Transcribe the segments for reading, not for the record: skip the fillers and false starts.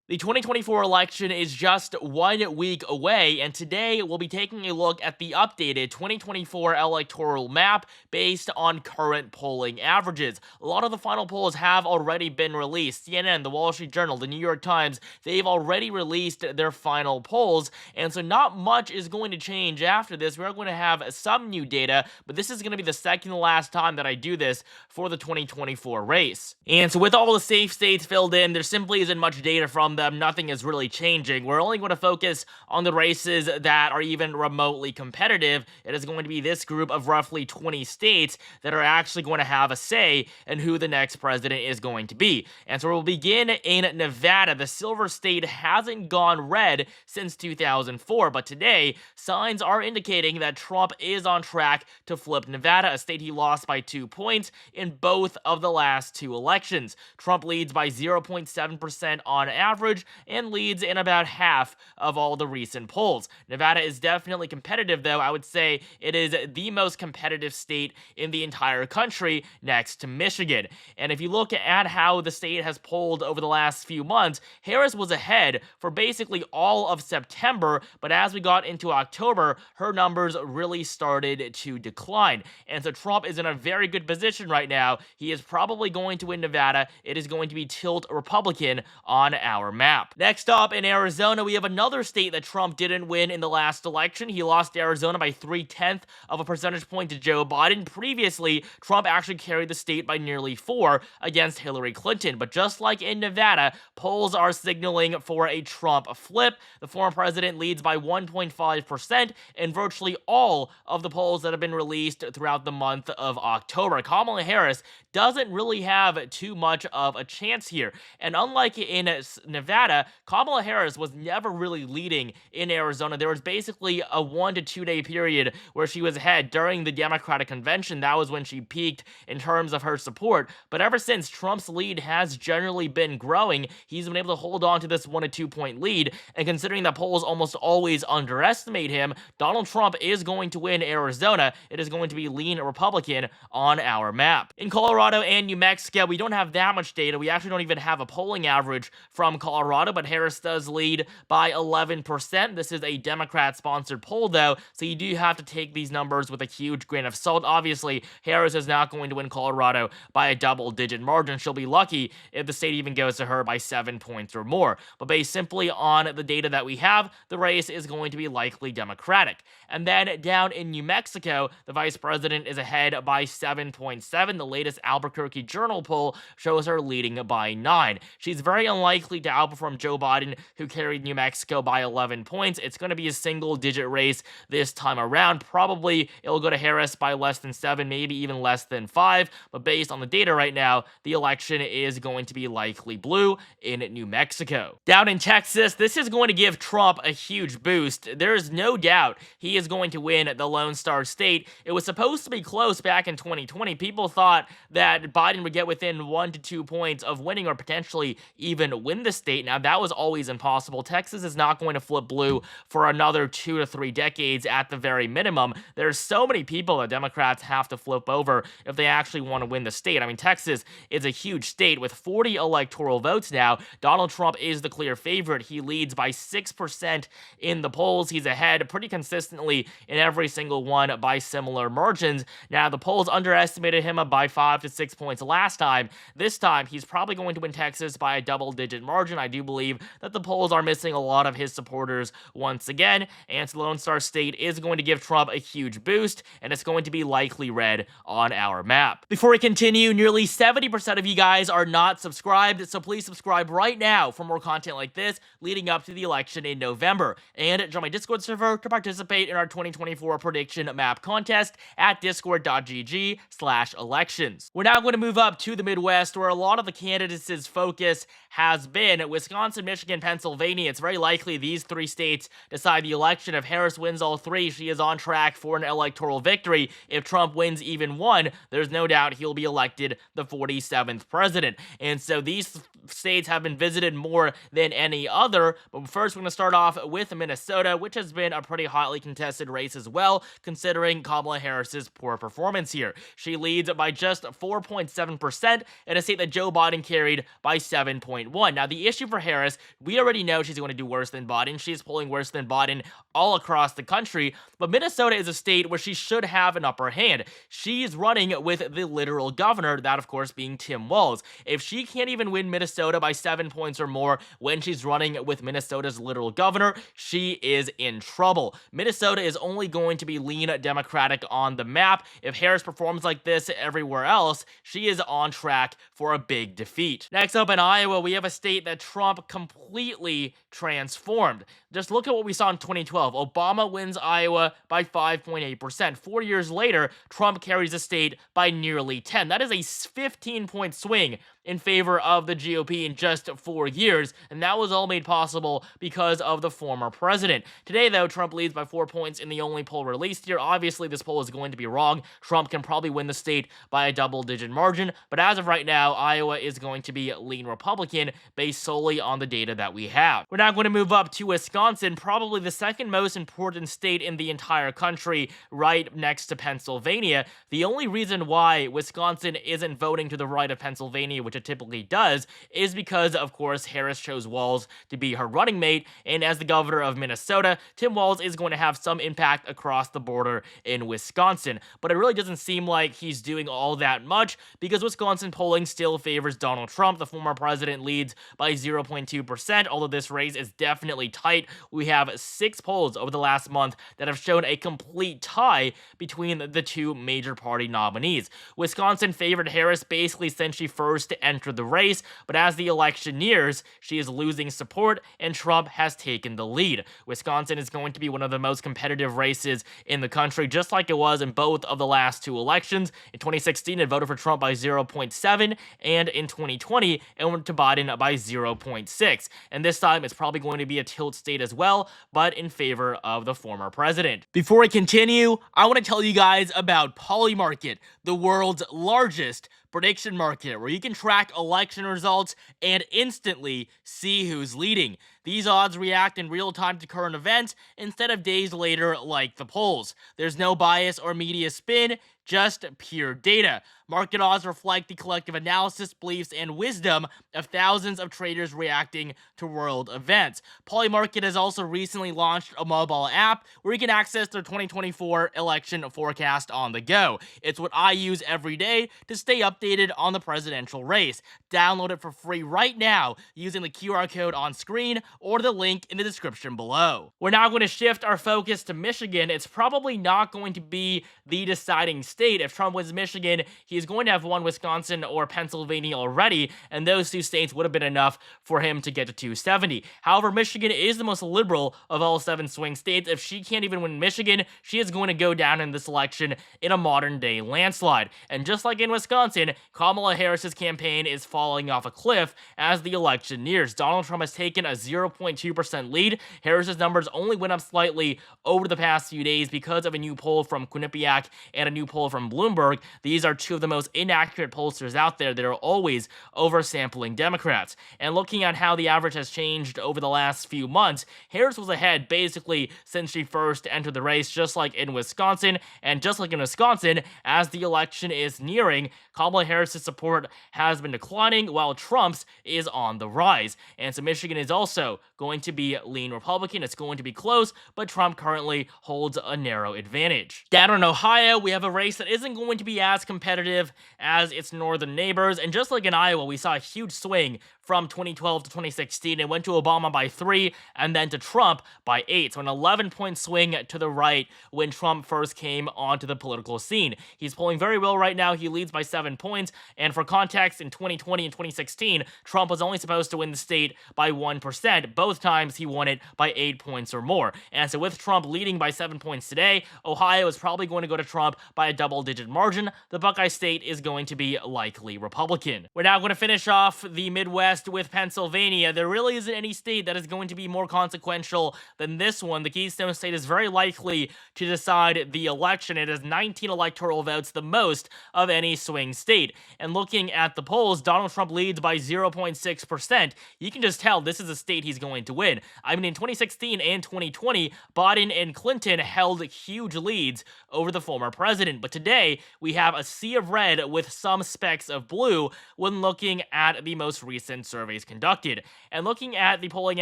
The 2024 election is just 1 week away, and today we'll be taking a look at the updated 2024 electoral map based on current polling averages. A lot of the final polls have already been released. CNN, the Wall Street Journal, the New York Times, they've already released their final polls, and so not much is going to change after this. We're going to have some new data, but this is going to be the second to last time that I do this for the 2024 race. And so with all the safe states filled in, there simply isn't much data from them. Nothing is really changing. We're only going to focus on the races that are even remotely competitive. It is going to be this group of roughly 20 states that are actually going to have a say in who the next president is going to be. And so we'll begin in Nevada. The silver state hasn't gone red since 2004, but today signs are indicating that Trump is on track to flip Nevada, a state he lost by 2 points in both of the last two elections. Trump leads by 0.7% on average and leads in about half of all the recent polls. Nevada is definitely competitive, though. I would say it is the most competitive state in the entire country, next to Michigan. And if you look at how the state has polled over the last few months, Harris was ahead for basically all of September, but as we got into October, her numbers really started to decline. And so Trump is in a very good position right now. He is probably going to win Nevada. It is going to be tilt Republican on our map. Next up, in Arizona, we have another state that Trump didn't win in the last election. He lost Arizona by 0.3 of a percentage point to Joe Biden. Previously, Trump actually carried the state by nearly 4 against Hillary Clinton. But just like in Nevada, polls are signaling for a Trump flip. The former president leads by 1.5% in virtually all of the polls that have been released throughout the month of October. Kamala Harris doesn't really have too much of a chance here. And unlike in Nevada, Kamala Harris was never really leading in Arizona. There was basically a 1 to 2 day period where she was ahead during the Democratic convention. That was when she peaked in terms of her support. But ever since, Trump's lead has generally been growing. He's been able to hold on to this 1 to 2 point lead. And considering that polls almost always underestimate him, Donald Trump is going to win Arizona. It is going to be lean Republican on our map. In Colorado and New Mexico, we don't have that much data. We actually don't even have a polling average from Colorado, but Harris does lead by 11%. This is a Democrat-sponsored poll, though, so you do have to take these numbers with a huge grain of salt. Obviously, Harris is not going to win Colorado by a double-digit margin. She'll be lucky if the state even goes to her by 7 points or more. But based simply on the data that we have, the race is going to be likely Democratic. And then down in New Mexico, the vice president is ahead by 7.7. The latest Albuquerque Journal poll shows her leading by 9. She's very unlikely to outperform Joe Biden, who carried New Mexico by 11 points. It's going to be a single-digit race this time around. Probably it'll go to Harris by less than 7, maybe even less than 5. But based on the data right now, the election is going to be likely blue in New Mexico. Down in Texas, this is going to give Trump a huge boost. There is no doubt he is going to win the Lone Star State. It was supposed to be close back in 2020. People thought that Biden would get within 1 to 2 points of winning or potentially even win the state. Now, that was always impossible. Texas is not going to flip blue for another 2 to 3 decades at the very minimum. There's so many people that Democrats have to flip over if they actually want to win the state. I mean, Texas is a huge state with 40 electoral votes now. Donald Trump is the clear favorite. He leads by 6% in the polls. He's ahead pretty consistently in every single one by similar margins. Now, the polls underestimated him by 5 to 6 points last time. This time, he's probably going to win Texas by a double-digit margin. I do believe that the polls are missing a lot of his supporters once again, and Lone Star State is going to give Trump a huge boost, and it's going to be likely red on our map. Before we continue, nearly 70% of you guys are not subscribed, so please subscribe right now for more content like this leading up to the election in November. And join my Discord server to participate in our 2024 prediction map contest at discord.gg/elections. We're now going to move up to the Midwest, where a lot of the candidates' focus has been Wisconsin, Michigan, Pennsylvania. It's very likely these 3 states decide the election. If Harris wins all 3, she is on track for an electoral victory. If Trump wins even 1, there's no doubt he'll be elected the 47th president. And so these states have been visited more than any other. But first, we're going to start off with Minnesota, which has been a pretty hotly contested race as well, considering Kamala Harris's poor performance here. She leads by just 4.7% in a state that Joe Biden carried by 7.1. Now, the issue issue for Harris. We already know she's going to do worse than Biden. She's polling worse than Biden all across the country, but Minnesota is a state where she should have an upper hand. She's running with the literal governor, that of course being Tim Walz. If she can't even win Minnesota by 7 points or more when she's running with Minnesota's literal governor, she is in trouble. Minnesota is only going to be lean Democratic on the map. If Harris performs like this everywhere else, she is on track for a big defeat. Next up in Iowa, we have a state that Trump completely transformed. Just look at what we saw in 2012. Obama wins Iowa by 5.8%. 4 years later, Trump carries the state by nearly 10. That is a 15-point swing in favor of the GOP in just 4 years, and that was all made possible because of the former president. Today, though, Trump leads by 4 points in the only poll released here. Obviously, this poll is going to be wrong. Trump can probably win the state by a double-digit margin, but as of right now, Iowa is going to be lean Republican based solely on the data that we have. We're now going to move up to Wisconsin, probably the second most important state in the entire country, right next to Pennsylvania. The only reason why Wisconsin isn't voting to the right of Pennsylvania, which it typically does, is because, of course, Harris chose Walz to be her running mate, and as the governor of Minnesota, Tim Walz is going to have some impact across the border in Wisconsin. But it really doesn't seem like he's doing all that much, because Wisconsin polling still favors Donald Trump. The former president leads by 0.2%, although this race is definitely tight. We have 6 polls over the last month that have shown a complete tie between the two major party nominees. Wisconsin favored Harris basically since she first entered the race, but as the election nears, she is losing support and Trump has taken the lead. Wisconsin is going to be one of the most competitive races in the country, just like it was in both of the last 2 elections. In 2016, it voted for Trump by 0.7, and in 2020, it went to Biden by 0.6. And this time, it's probably going to be a tilt state as well, but in favor of the former president. Before I continue, I want to tell you guys about Polymarket, the world's largest prediction market, where you can track election results and instantly see who's leading. These odds react in real time to current events instead of days later like the polls. There's no bias or media spin, just pure data. Market odds reflect the collective analysis, beliefs, and wisdom of thousands of traders reacting to world events. Polymarket has also recently launched a mobile app where you can access their 2024 election forecast on the go. It's what I use every day to stay updated on the presidential race. Download it for free right now using the QR code on screen or the link in the description below. We're now going to shift our focus to Michigan. It's probably not going to be the deciding state. If Trump wins Michigan, he's going to have won Wisconsin or Pennsylvania already, and those 2 states would have been enough for him to get to 270. However, Michigan is the most liberal of all 7 swing states. If she can't even win Michigan, she is going to go down in this election in a modern-day landslide. And just like in Wisconsin, Kamala Harris's campaign is falling off a cliff as the election nears. Donald Trump has taken a 0.2% lead. Harris's numbers only went up slightly over the past few days because of a new poll from Quinnipiac and a new poll from Bloomberg. These are 2 of the most inaccurate pollsters out there that are always oversampling Democrats. And looking at how the average has changed over the last few months, Harris was ahead basically since she first entered the race, just like in Wisconsin. And just like in Wisconsin, as the election is nearing, Kamala Harris's support has been declining while Trump's is on the rise. And so Michigan is also going to be lean Republican. It's going to be close, but Trump currently holds a narrow advantage. Down in Ohio, we have a race that isn't going to be as competitive as its northern neighbors, and just like in Iowa, we saw a huge swing from 2012 to 2016. It went to Obama by 3 and then to Trump by 8. So an 11-point swing to the right when Trump first came onto the political scene. He's polling very well right now. He leads by 7 points. And for context, in 2020 and 2016, Trump was only supposed to win the state by 1%. Both times he won it by 8 points or more. And so with Trump leading by 7 points today, Ohio is probably going to go to Trump by a double-digit margin. The Buckeye State is going to be likely Republican. We're now going to finish off the Midwest with Pennsylvania. There really isn't any state that is going to be more consequential than this one. The Keystone State is very likely to decide the election. It has 19 electoral votes, the most of any swing state. And looking at the polls, Donald Trump leads by 0.6%. You can just tell this is a state he's going to win. I mean, in 2016 and 2020, Biden and Clinton held huge leads over the former president. But today, we have a sea of red with some specks of blue when looking at the most recent surveys conducted. And looking at the polling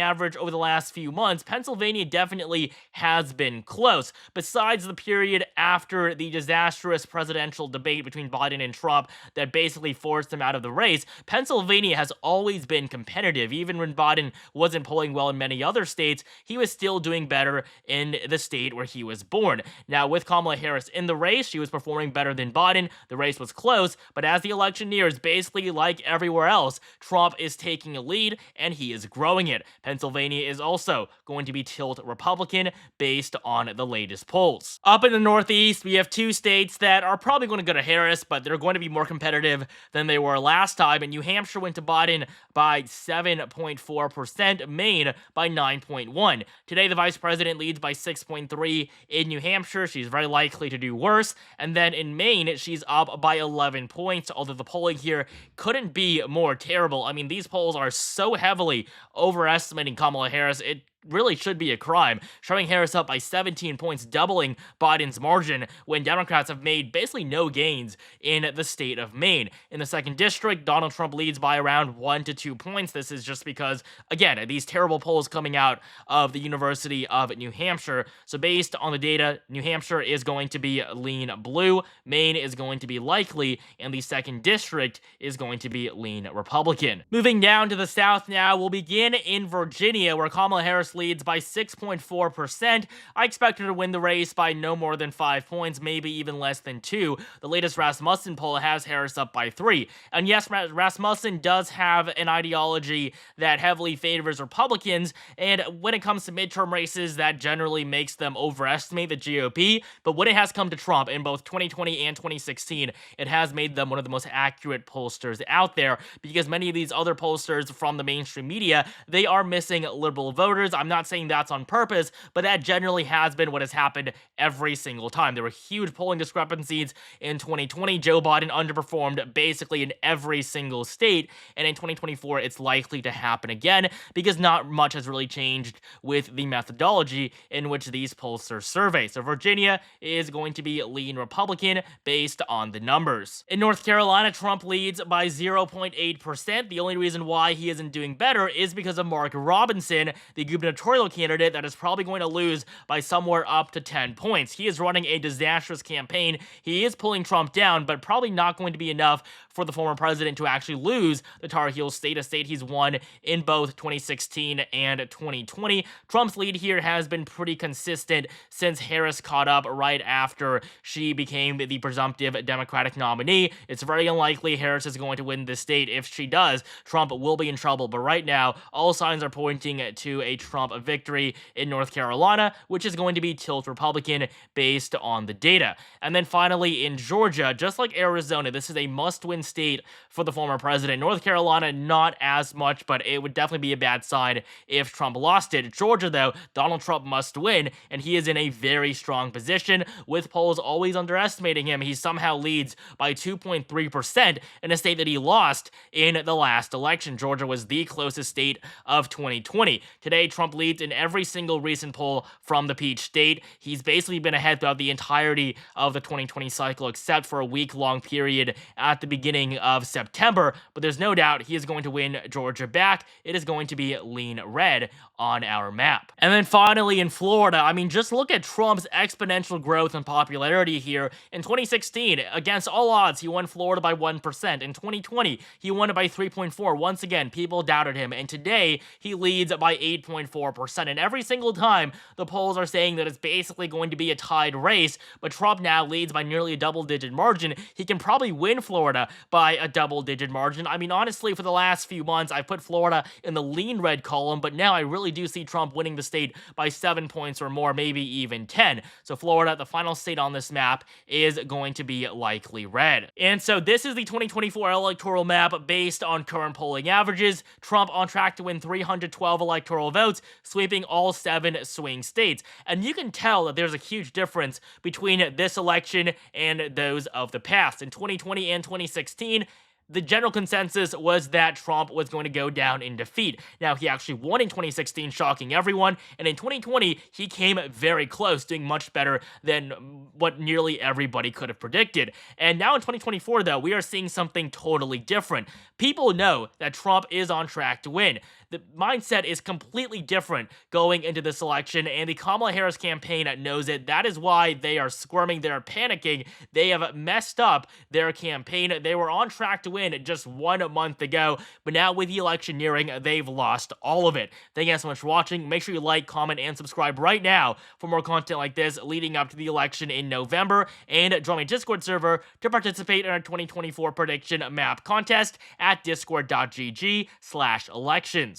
average over the last few months, Pennsylvania definitely has been close. Besides the period after the disastrous presidential debate between Biden and Trump that basically forced him out of the race, Pennsylvania has always been competitive. Even when Biden wasn't polling well in many other states, he was still doing better in the state where he was born. Now, with Kamala Harris in the race, she was performing better than Biden. The race was close, but as the election nears, basically like everywhere else, Trump is taking a lead and he is growing it. Pennsylvania is also going to be tilt Republican based on the latest polls. Up in the Northeast, we have two states that are probably going to go to Harris, but they're going to be more competitive than they were last time. And New Hampshire went to Biden by 7.4%, Maine by 9.1. Today, the vice president leads by 6.3 in New Hampshire. She's very likely to do worse. And then in Maine, she's up by 11 points, although the polling here couldn't be more terrible. I mean, these polls are so heavily overestimating Kamala Harris, it really should be a crime, showing Harris up by 17 points, doubling Biden's margin when Democrats have made basically no gains in the state of Maine. In the second district, Donald Trump leads by around 1 to 2 points. This is just because, again, these terrible polls coming out of the University of New Hampshire. So based on the data, New Hampshire is going to be lean blue, Maine is going to be likely, and the second district is going to be lean Republican. Moving down to the South now, we'll begin in Virginia, where Kamala Harris leads by 6.4%. I expect her to win the race by no more than 5 points, maybe even less than 2. The latest Rasmussen poll has Harris up by 3. And yes, Rasmussen does have an ideology that heavily favors Republicans, and when it comes to midterm races, that generally makes them overestimate the GOP. But when it has come to Trump in both 2020 and 2016, it has made them one of the most accurate pollsters out there, because many of these other pollsters from the mainstream media, they are missing liberal voters. I'm not saying that's on purpose, but that generally has been what has happened every single time. There were huge polling discrepancies in 2020. Joe Biden underperformed basically in every single state, and in 2024, it's likely to happen again because not much has really changed with the methodology in which these pollsters survey. So Virginia is going to be lean Republican based on the numbers. In North Carolina, Trump leads by 0.8%. The only reason why he isn't doing better is because of Mark Robinson, the gubernatorial candidate that is probably going to lose by somewhere up to 10 points. He is running a disastrous campaign. He is pulling Trump down, but probably not going to be enough for the former president to actually lose the Tar Heel state, a state he's won in both 2016 and 2020. Trump's lead here has been pretty consistent since Harris caught up right after she became the presumptive Democratic nominee. It's very unlikely Harris is going to win this state. If she does, Trump will be in trouble. But right now, all signs are pointing to a Trump victory in North Carolina, which is going to be tilt Republican based on the data. And then finally, in Georgia, just like Arizona, this is a must-win state for the former president. North Carolina, not as much, but it would definitely be a bad sign if Trump lost it. Georgia, though, Donald Trump must win, and he is in a very strong position, with polls always underestimating him. He somehow leads by 2.3% in a state that he lost in the last election. Georgia was the closest state of 2020. Today, Trump leads in every single recent poll from the Peach State. He's basically been ahead throughout the entirety of the 2020 cycle, except for a week-long period at the beginning of September, but there's no doubt he is going to win Georgia back. It is going to be lean red on our map. And then finally in Florida, I mean, just look at Trump's exponential growth and popularity here. In 2016, against all odds, he won Florida by 1%. In 2020, he won it by 3.4. Once again, people doubted him, and today he leads by 8.4%. And every single time, the polls are saying that it's basically going to be a tied race, but Trump now leads by nearly a double-digit margin. He can probably win Florida by a double-digit margin. I mean, honestly, for the last few months, I've put Florida in the lean red column, but now I really do see Trump winning the state by 7 points or more, maybe even 10. So Florida, the final state on this map, is going to be likely red. And so this is the 2024 electoral map based on current polling averages. Trump on track to win 312 electoral votes, sweeping all 7 swing states. And you can tell that there's a huge difference between this election and those of the past. In 2020 and 2016, the general consensus was that Trump was going to go down in defeat. Now, he actually won in 2016, shocking everyone, and in 2020, he came very close, doing much better than what nearly everybody could have predicted. And now in 2024, though, we are seeing something totally different. People know that Trump is on track to win. The mindset is completely different going into this election, and the Kamala Harris campaign knows it. That is why they are squirming, they are panicking. They have messed up their campaign. They were on track to win just 1 month ago, but now with the election nearing, they've lost all of it. Thank you guys so much for watching. Make sure you like, comment, and subscribe right now for more content like this leading up to the election in November, and join my Discord server to participate in our 2024 prediction map contest at discord.gg/elections.